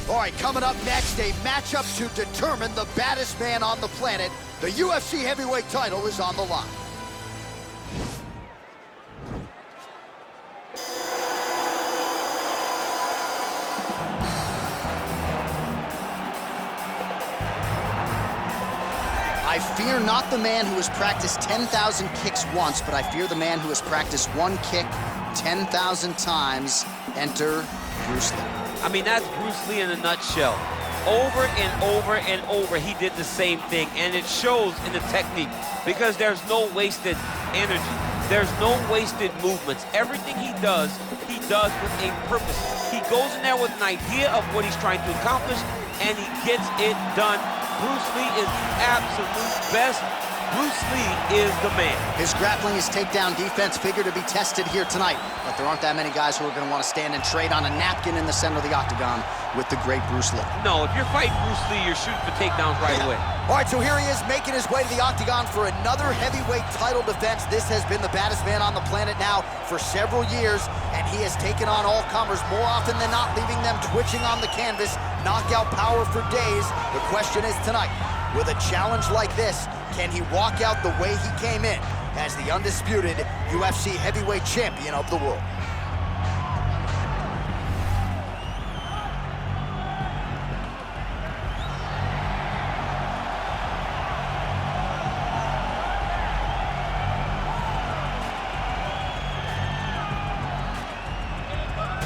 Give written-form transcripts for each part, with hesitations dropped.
All right, coming up next, a matchup to determine the baddest man on the planet. The UFC heavyweight title is on the line. I fear not the man who has practiced 10,000 kicks once, but I fear the man who has practiced one kick 10,000 times. Enter Bruce Lee. I mean, that's Bruce Lee in a nutshell. Over and over and over, he did the same thing, and it shows in the technique because there's no wasted energy. There's no wasted movements. Everything he does with a purpose. He goes in there with an idea of what he's trying to accomplish, and he gets it done. Bruce Lee is the absolute best. Bruce Lee is the man. His grappling, his takedown defense figure to be tested here tonight, but there aren't that many guys who are going to want to stand and trade on a napkin in the center of the octagon with the great Bruce Lee. No, if you're fighting Bruce Lee, you're shooting for takedowns right away. All right, so here he is making his way to the octagon for another heavyweight title defense. This has been the baddest man on the planet now for several years, and he has taken on all comers more often than not, leaving them twitching on the canvas, knockout power for days. The question is tonight, with a challenge like this, can he walk out the way he came in as the undisputed UFC heavyweight champion of the world?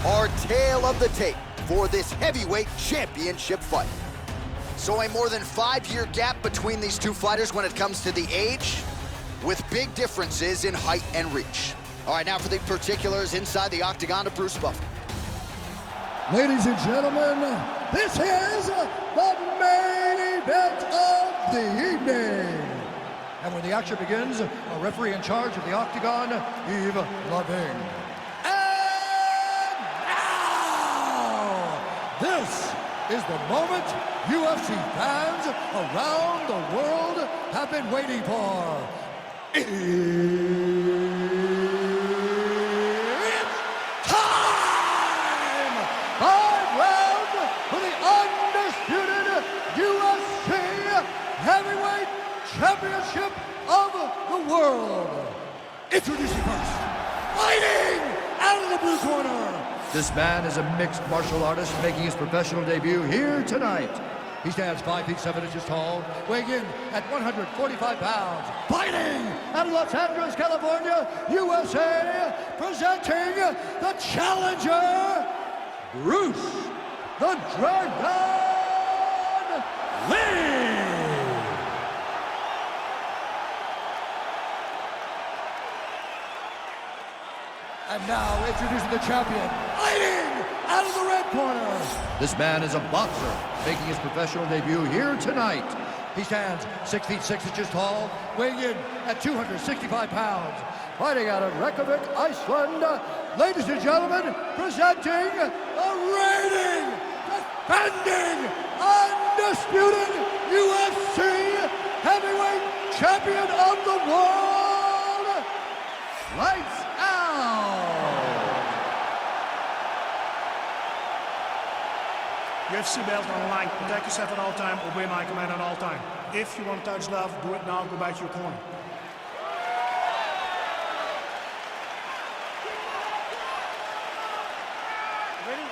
Our tale of the tape for this heavyweight championship fight. So a more than 5-year gap between these two fighters when it comes to the age, with big differences in height and reach. All right, now for the particulars inside the octagon of Bruce Buffer. Ladies and gentlemen, this is the main event of the evening. And when the action begins, a referee in charge of the octagon, Yves Loving. And now, this is the moment UFC fans around the world have been waiting for. It's time! 5 rounds for the undisputed UFC Heavyweight Championship of the world. Introducing first, fighting out of the blue corner. This man is a mixed martial artist making his professional debut here tonight. He stands 5 feet 7 inches tall, weighing in at 145 pounds. Fighting out of Los Angeles, California, USA, presenting the challenger, Bruce the Dragon Lee. And now introducing the champion, fighting out of the red corner. This man is a boxer making his professional debut here tonight. He stands 6 feet 6 inches tall, weighing in at 265 pounds. Fighting out of Reykjavik, Iceland, ladies and gentlemen, presenting the reigning, defending, undisputed UFC heavyweight champion of the world, Lights Out. UFC belt on the line. Protect yourself at all time. Obey my command at all time. If you want to touch love, do it now. Go back to your corner. Ready?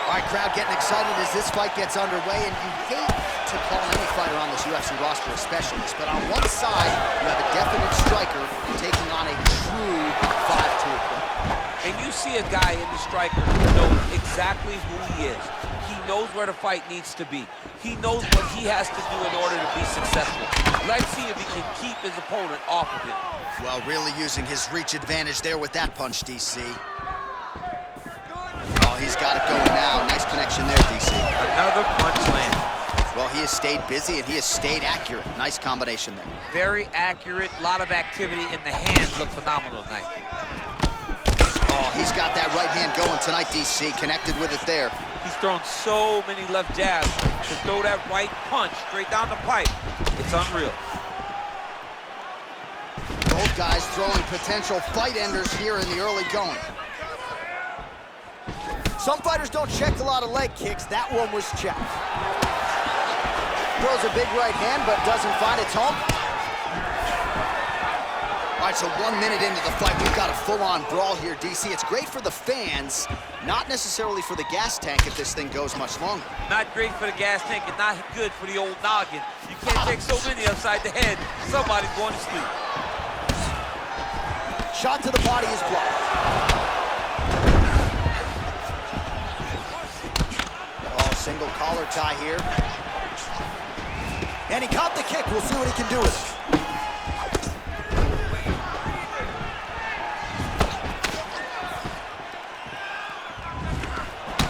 All right, crowd getting excited as this fight gets underway, and you hate to call any fighter on this UFC roster a specialist, but on one side, you have a definite striker taking on a true 5'2" player. And you see a guy in the striker who knows exactly who he is. He knows where the fight needs to be. He knows what he has to do in order to be successful. Let's see if he can keep his opponent off of him. Well, really using his reach advantage there with that punch, DC. Oh, he's got it going now. Nice connection there, DC. Another punch land. Well, he has stayed busy and he has stayed accurate. Nice combination there. Very accurate, a lot of activity, and the hands look phenomenal tonight. Oh, he's He's got that right hand going tonight, DC. Connected with it there. He's thrown so many left jabs to throw that right punch straight down the pipe. It's unreal. Both guys throwing potential fight enders here in the early going. Some fighters don't check a lot of leg kicks. That one was checked. Throws a big right hand, but doesn't find its home. All right, so 1 minute into the fight, we've got a full-on brawl here, DC. It's great for the fans, not necessarily for the gas tank if this thing goes much longer. Not great for the gas tank and not good for the old noggin. You can't take so many upside the head. Somebody's going to sleep. Shot to the body is blocked. Oh, single collar tie here. And he caught the kick. We'll see what he can do with it.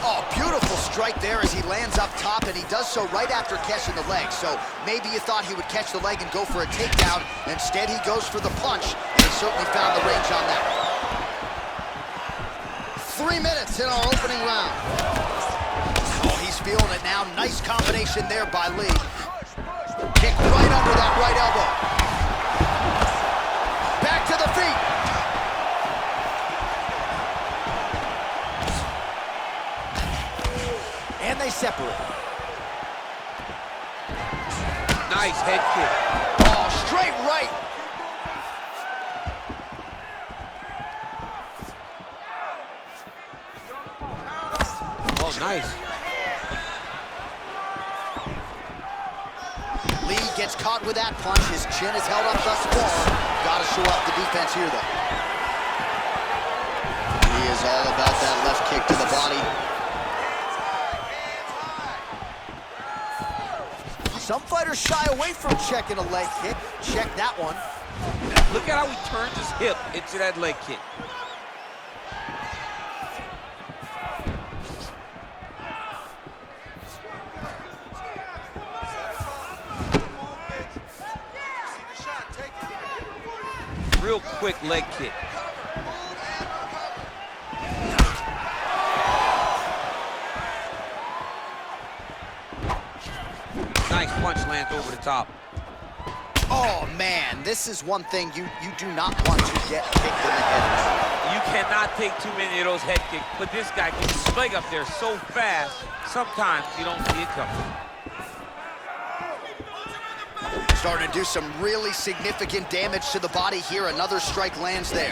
Oh, beautiful strike there as he lands up top, and he does so right after catching the leg. So maybe you thought he would catch the leg and go for a takedown. Instead, he goes for the punch, and he certainly found the range on that. 3 minutes in our opening round. Oh, he's feeling it now. Nice combination there by Lee. Kick right under that right elbow. Back to the feet. And they separate. Nice head kick. Oh, straight right. Oh, nice. Lee gets caught with that punch. His chin is held up thus far. Got to show up the defense here, though. He is all about that left kick to the body. Some fighters shy away from checking a leg kick. Check that one. Look at how he turns his hip into that leg kick. Real quick leg kick. Nice punch lands over the top. Oh, man, this is one thing you do not want to get kicked in the head. You cannot take too many of those head kicks, but this guy can swing up there so fast, sometimes you don't see it coming. Starting to do some really significant damage to the body here. Another strike lands there.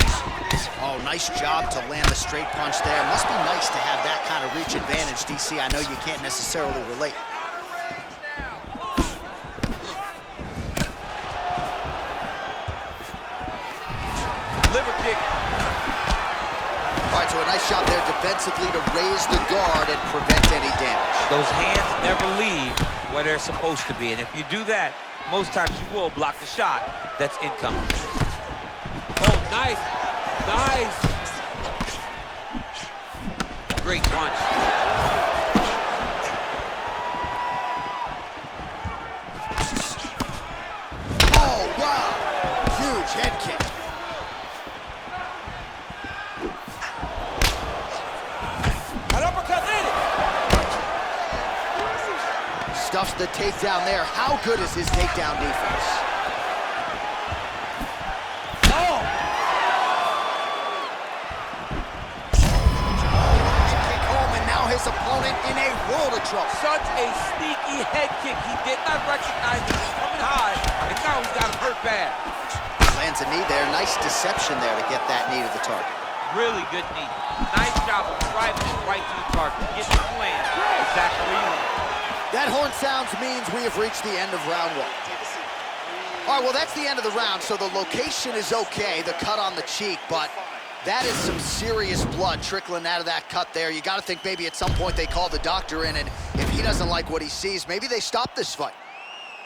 Oh, nice job to land the straight punch there. Must be nice to have that kind of reach advantage, DC. I know you can't necessarily relate. Liver kick. All right, so a nice shot there defensively to raise the guard and prevent any damage. Those hands never leave where they're supposed to be, and if you do that, most times you will block the shot that's incoming. Oh, nice. Nice. Great punch. Oh, wow. Huge head kick. An uppercut landed. Stuffs the takedown there. How good is his takedown defense? Oh! Kick home, and now his opponent in a world of trouble. Such a sneaky head kick. He did not recognize it was coming high, and now he's got him hurt bad. Lands a knee there. Nice deception there to get that knee to the target. Really good knee. Nice job of driving it right to the target. Getting it to land exactly where you want it. That horn sounds means we have reached the end of round one. All right, well, that's the end of the round, so the location is okay, the cut on the cheek, but that is some serious blood trickling out of that cut there. You got to think maybe at some point they call the doctor in, and if he doesn't like what he sees, maybe they stop this fight.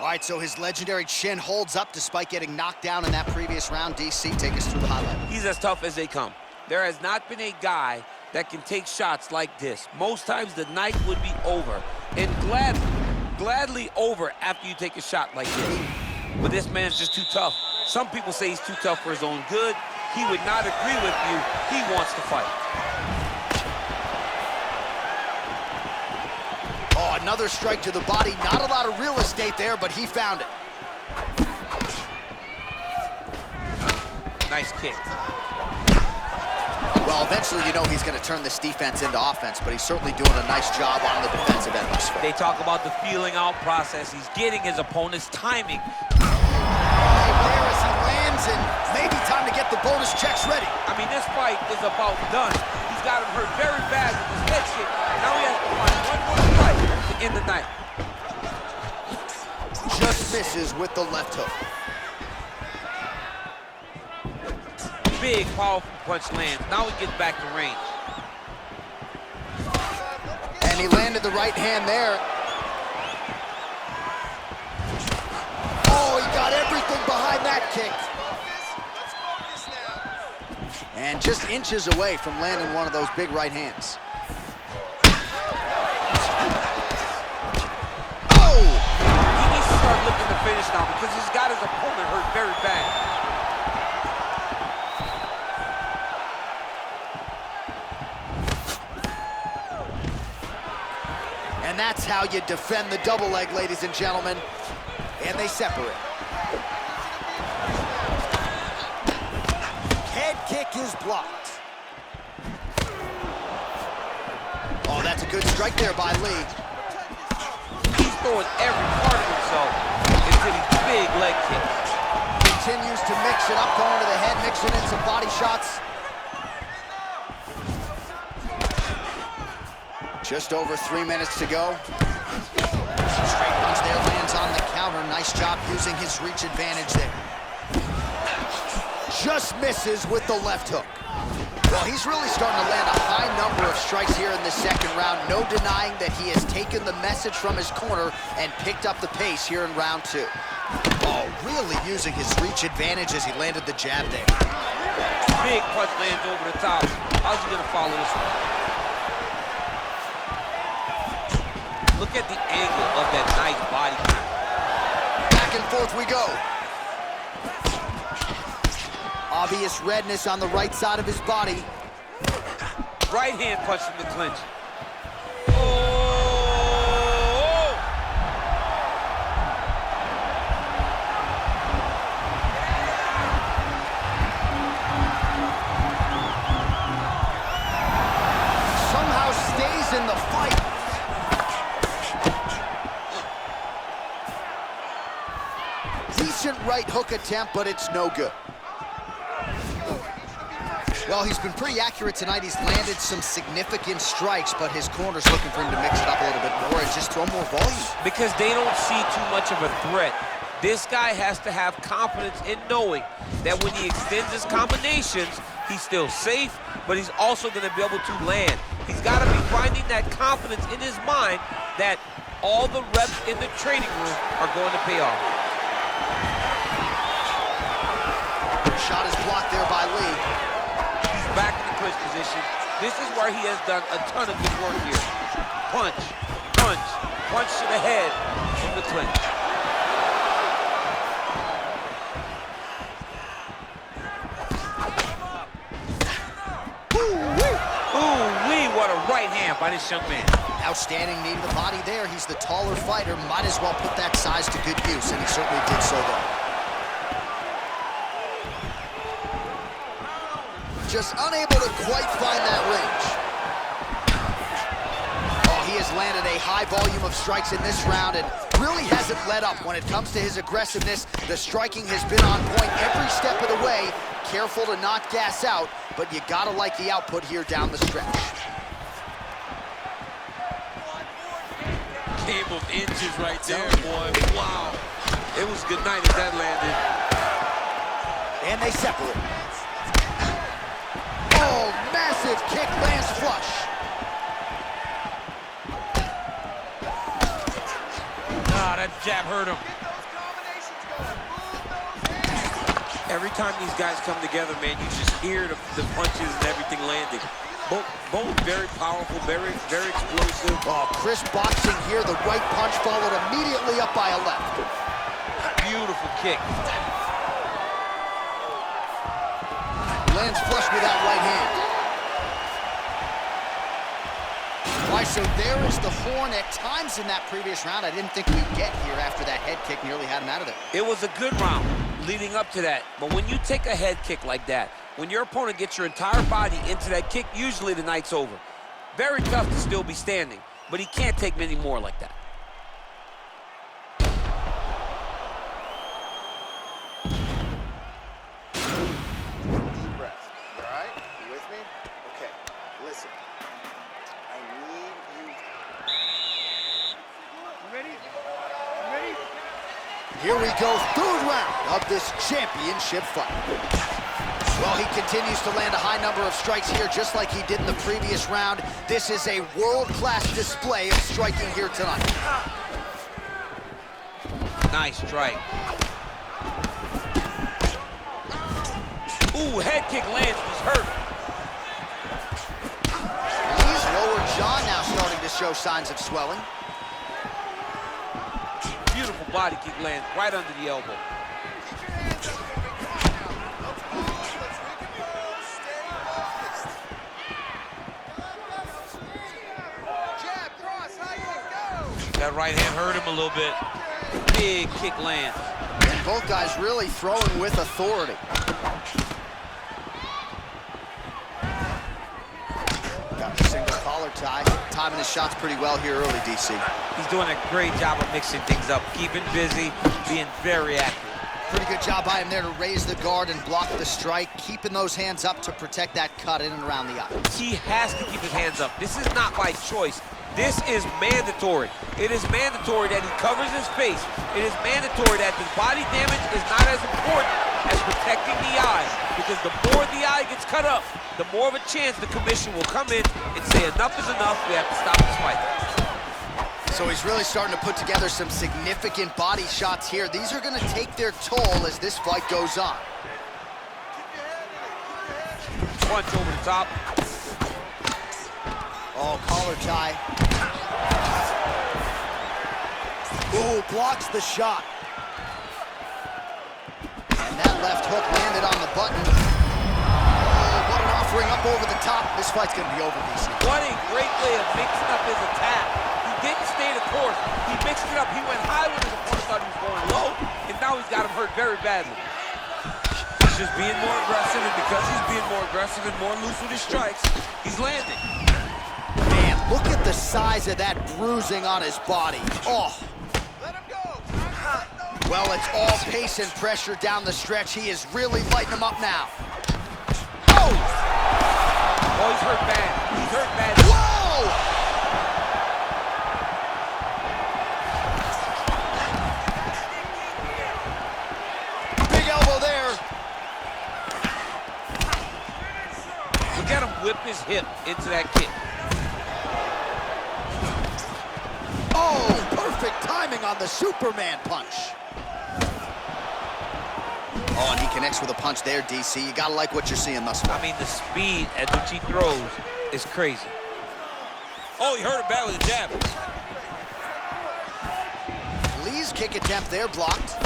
All right, so his legendary chin holds up despite getting knocked down in that previous round. DC, take us through the highlight. He's as tough as they come. There has not been a guy that can take shots like this. Most times the night would be over, and gladly over after you take a shot like this. But this man's just too tough. Some people say he's too tough for his own good. He would not agree with you. He wants to fight. Another strike to the body. Not a lot of real estate there, but he found it. Nice kick. Well, eventually you know he's going to turn this defense into offense, but he's certainly doing a nice job on the defensive end this fight. They talk about the feeling out process. He's getting his opponent's timing. Hey, there as he lands, and maybe time to get the bonus checks ready. I mean, this fight is about done. He's got him hurt very bad with his head kick. Now he has to find one more strike to end the night. Just misses with the left hook. Big, powerful punch lands. Now he gets back to range. And he landed the right hand there. Oh, he got everything behind that kick. And just inches away from landing one of those big right hands. Oh! He needs to start looking to finish now because he's got his opponent hurt very bad. And that's how you defend the double leg, ladies and gentlemen. And they separate. Head kick is blocked. Oh, that's a good strike there by Lee. He's throwing every part of himself into these big leg kicks. Continues to mix it up, going to the head, mixing in some body shots. Just over 3 minutes to go. Straight punch there, lands on the counter. Nice job using his reach advantage there. Just misses with the left hook. Well, he's really starting to land a high number of strikes here in the second round. No denying that he has taken the message from his corner and picked up the pace here in round 2. Oh, really using his reach advantage as he landed the jab there. Big punch lands over the top. How's he gonna follow this one? Look at the angle of that nice body kick. Back and forth we go. Obvious redness on the right side of his body. Right hand punch from the clinch. Oh! Somehow stays in the fight. Decent right hook attempt, but it's no good. Well, he's been pretty accurate tonight. He's landed some significant strikes, but his corner's looking for him to mix it up a little bit more and just throw more volume. Because they don't see too much of a threat. This guy has to have confidence in knowing that when he extends his combinations, he's still safe, but he's also going to be able to land. He's got to be finding that confidence in his mind that all the reps in the training room are going to pay off. Shot is blocked there by Lee. Back in the clinch position. This is where he has done a ton of good work here. Punch, punch, punch to the head from the clinch. Ooh-wee, what a right hand by this young man. Outstanding knee to the body there. He's the taller fighter. Might as well put that size to good use, and he certainly did so there. Just unable to quite find that range. Oh, he has landed a high volume of strikes in this round and really hasn't let up when it comes to his aggressiveness. The striking has been on point every step of the way. Careful to not gas out, but you gotta like the output here down the stretch. Game of inches right there, boy. Wow. It was good night as that landed. And they separate. Oh, massive kick lands flush. Ah, that jab hurt him. Every time these guys come together, man, you just hear the punches and everything landing. Both very powerful, very explosive. Oh, crisp boxing here. The right punch followed immediately up by a left. Beautiful kick. Lands flush with that right hand. right, so there is the horn. At times in that previous round, I didn't think we'd get here after that head kick nearly had him out of there. It was a good round leading up to that. But when you take a head kick like that, when your opponent gets your entire body into that kick, usually the night's over. Very tough to still be standing, but he can't take many more like that. Deep breath. You all right? You with me? Okay, listen. I need you. Ready? Ready? Here we go, third round of this championship fight. Well, he continues to land a high number of strikes here, just like he did in the previous round. This is a world-class display of striking here tonight. Nice strike. Ooh, head kick lands, he's hurt. Lee's lower jaw now starting to show signs of swelling. Beautiful body kick lands right under the elbow. That right hand hurt him a little bit. Big kick lands. And both guys really throwing with authority. Got the single collar tie. Timing his shots pretty well here early, DC. He's doing a great job of mixing things up, keeping busy, being very accurate. Pretty good job by him there to raise the guard and block the strike, keeping those hands up to protect that cut in and around the eye. He has to keep his hands up. This is not by choice. This is mandatory. It is mandatory that he covers his face. It is mandatory that the body damage is not as important as protecting the eye, because the more the eye gets cut up, the more of a chance the commission will come in and say enough is enough, we have to stop this fight. So he's really starting to put together some significant body shots here. These are going to take their toll as this fight goes on. Punch over the top. Oh, collar tie. Ooh, blocks the shot. And that left hook landed on the button. Oh, what an offering up over the top. This fight's going to be over, DC. What a great way of mixing up his attack. He didn't stay the course. He mixed it up. He went high when his opponent thought he was going low, and now he's got him hurt very badly. He's just being more aggressive, and because he's being more aggressive and more loose with his strikes, he's landing. Man, look at the size of that bruising on his body. Oh. Let him go. Well, it's all pace and pressure down the stretch. He is really lighting him up now. Oh! Oh, he's hurt bad. He's hurt bad. Whoa! Big elbow there. Look at him whip his hip into that kick. Oh, perfect timing on the Superman punch. Oh, and he connects with a punch there, DC. You gotta like what you're seeing thus far. I mean, the speed at which he throws is crazy. Oh, he hurt him bad with a jab. Lee's kick attempt there blocked.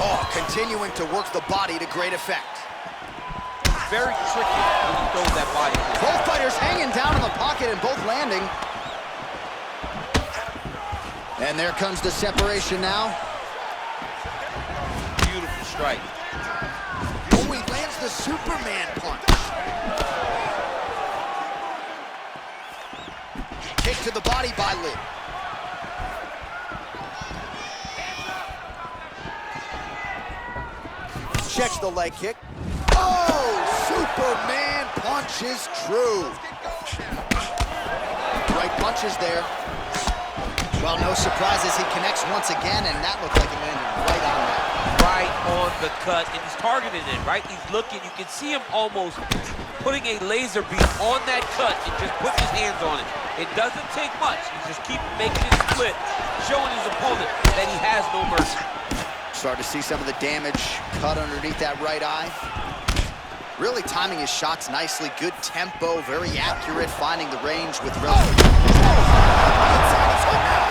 Oh, continuing to work the body to great effect. Very tricky when he throws that body. Both fighters hanging down in the pocket and both landing. And there comes the separation now. Beautiful strike. Oh, he lands the Superman punch. Kick to the body by Lee. Checks the leg kick. Oh, Superman punch is true. Right punches there. Well, no surprises, he connects once again, and that looked like it landed right on that. Right on the cut, and he's targeting it, right? He's looking, you can see him almost putting a laser beam on that cut and just putting his hands on it. It doesn't take much. He just keeps making it split, showing his opponent that he has no mercy. Starting to see some of the damage cut underneath that right eye. Really timing his shots nicely. Good tempo, very accurate, finding the range with relative.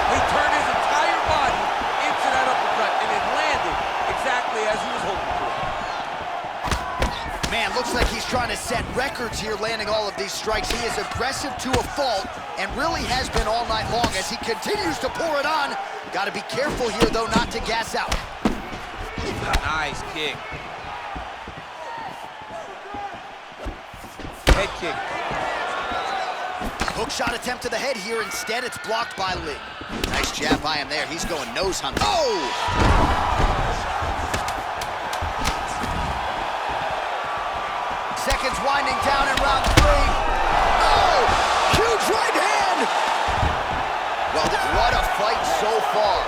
He turned his entire body into that uppercut, and it landed exactly as he was hoping for. Man, looks like he's trying to set records. records here landing all of these strikes. He is aggressive to a fault and really has been all night long as he continues to pour it on. Got to be careful here, though, not to gas out. Nice kick. Head kick. Hook shot attempt to the head here. Instead, it's blocked by Lee. Nice jab by him there. He's going nose hunting. Oh! Seconds winding down in round 3. Oh! Huge right hand! Well, what a fight so far.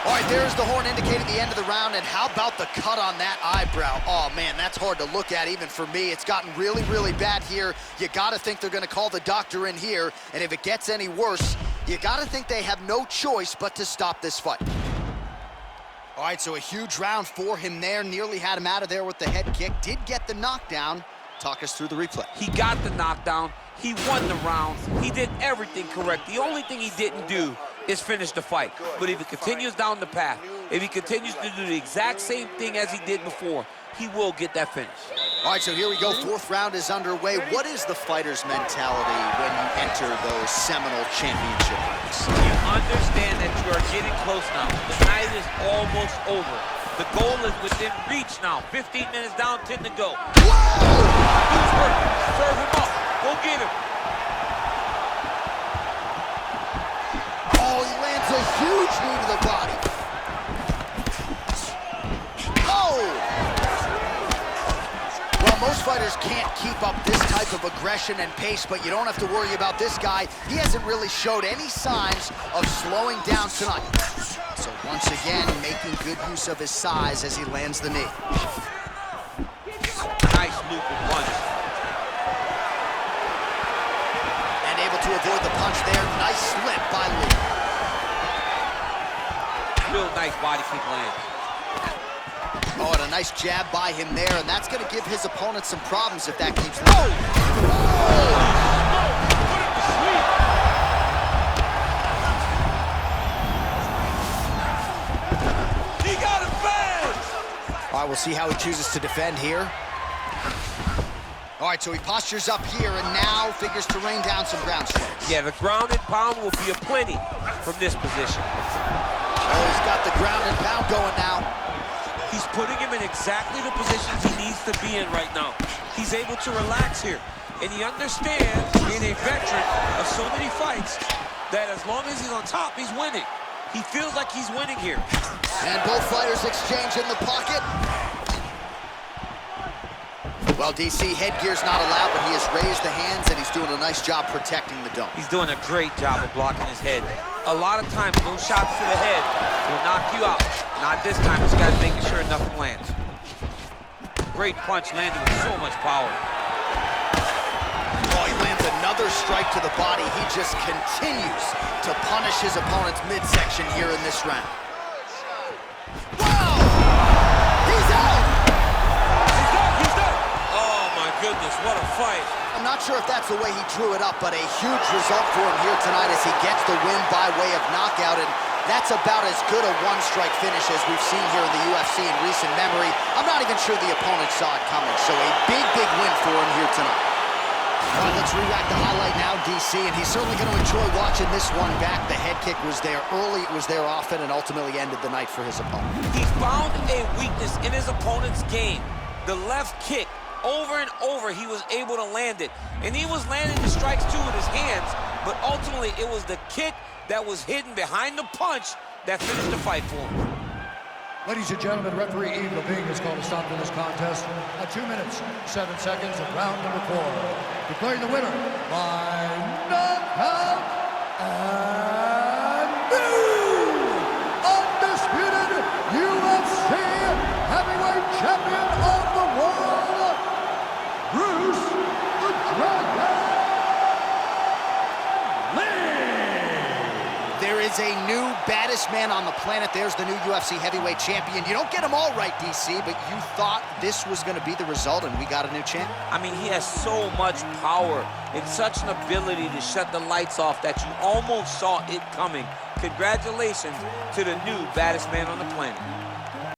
All right, there's the horn indicating the end of the round, and how about the cut on that eyebrow? Oh, man, that's hard to look at even for me. It's gotten really, really bad here. You got to think they're going to call the doctor in here, and if it gets any worse, you got to think they have no choice but to stop this fight. All right, so a huge round for him there. Nearly had him out of there with the head kick. Did get the knockdown. Talk us through the replay. He got the knockdown. He won the round. He did everything correct. The only thing he didn't do is finish the fight. But if he continues down the path, if he continues to do the exact same thing as he did before, he will get that finish. All right, so here we go. 4th round is underway. What is the fighter's mentality when you enter those seminal championship fights? You understand that you are getting close now. The night is almost over. The goal is within reach now. 15 minutes down, 10 to go. Whoa! Serve him up. Go get him. Oh, he lands a huge knee to the body. Oh! Well, most fighters can't keep up this type of aggression and pace, but you don't have to worry about this guy. He hasn't really showed any signs of slowing down tonight. So once again, making good use of his size as he lands the knee. Nice looping punch. And able to avoid the punch there. Nice slip by Lee. Real nice body kick land. Oh, and a nice jab by him there, and that's going to give his opponent some problems if that keeps... Oh! He got him bad! All right, we'll see how he chooses to defend here. All right, so he postures up here and now figures to rain down some ground strikes. Yeah, the ground and pound will be aplenty from this position. Oh, he's got the ground and pound going now. He's putting him in exactly the positions he needs to be in right now. He's able to relax here. And he understands, being a veteran of so many fights, that as long as he's on top, he's winning. He feels like he's winning here. And both fighters exchange in the pocket. Well, DC, headgear's not allowed, but he has raised the hands, and he's doing a nice job protecting the dome. He's doing a great job of blocking his head. A lot of times, those shots to the head will knock you out. Not this time. This guy's making sure nothing lands. Great punch landed with so much power. Oh, he lands another strike to the body. He just continues to punish his opponent's midsection here in this round. Wow! He's out! He's done! Oh, my goodness, what a fight. I'm not sure if that's the way he drew it up, but a huge result for him here tonight as he gets the win by way of knockout, and that's about as good a one-strike finish as we've seen here in the UFC in recent memory. I'm not even sure the opponent saw it coming, so a big, big win for him here tonight. All right, let's re-rack the highlight now, DC, and he's certainly going to enjoy watching this one back. The head kick was there early, it was there often, and ultimately ended the night for his opponent. He found a weakness in his opponent's game. The left kick. Over and over, he was able to land it. And he was landing the strikes, too, with his hands. But ultimately, it was the kick that was hidden behind the punch that finished the fight for him. Ladies and gentlemen, referee Yves Levine has called a stop to this contest at 2 minutes, 7 seconds of round number 4. Declaring the winner by knockout and new undisputed UFC heavyweight champion of the world, Bruce the Dragon Lee. There is a new baddest man on the planet. There's the new UFC heavyweight champion. You don't get them all right, DC, but you thought this was going to be the result, and we got a new champ. I mean, he has so much power and such an ability to shut the lights off that you almost saw it coming. Congratulations to the new baddest man on the planet.